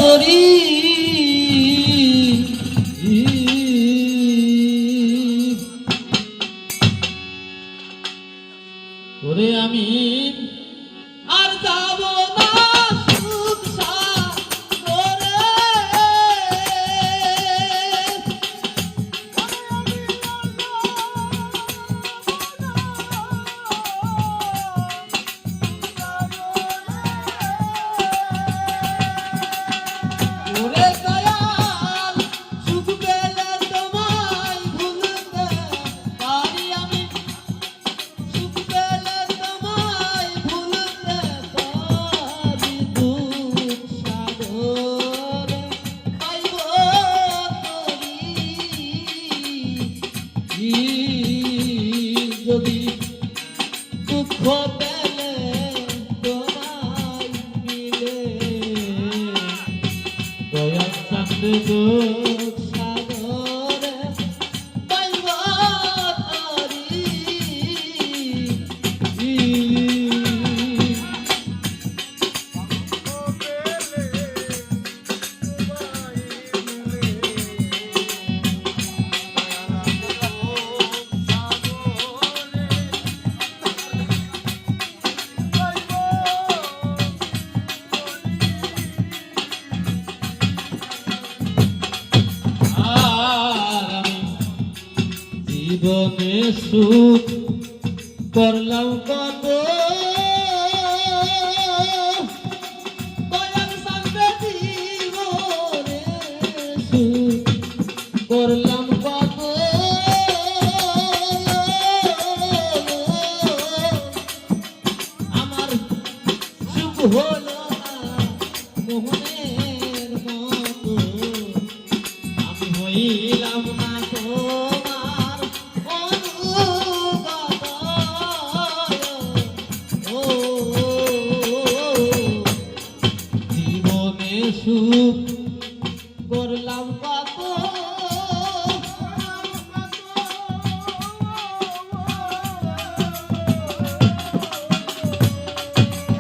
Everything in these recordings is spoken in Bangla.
তরি ওরে আমি আর যাব না সুখ সাগরে ওরে দয়াল সুখ পেলে তোমায় ভুলতে পারি আমি সুখ পেলে তোমায় ভুলতে পারি দুঃখ সাগরে পাইব তরি যদি দুঃখ পেলে তোমায় মিলে দয়া চাঁদ দুঃখ সাগরে পাইব তরি জীবনে সুখ করলাম কত দয়াল সাথে জীবনে সুখ করলাম কত আমার সুখ হলো না মোহনের মতো আমি হইলাম না সুখ করলাম কত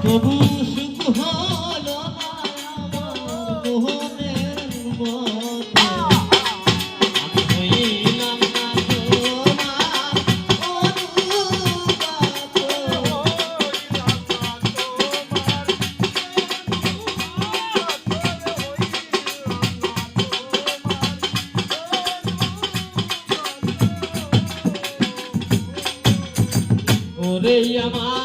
তবু সুখ হলো না আমার মোহনের মতো আমি হইলাম না তোমার অনুগত ওরে আমার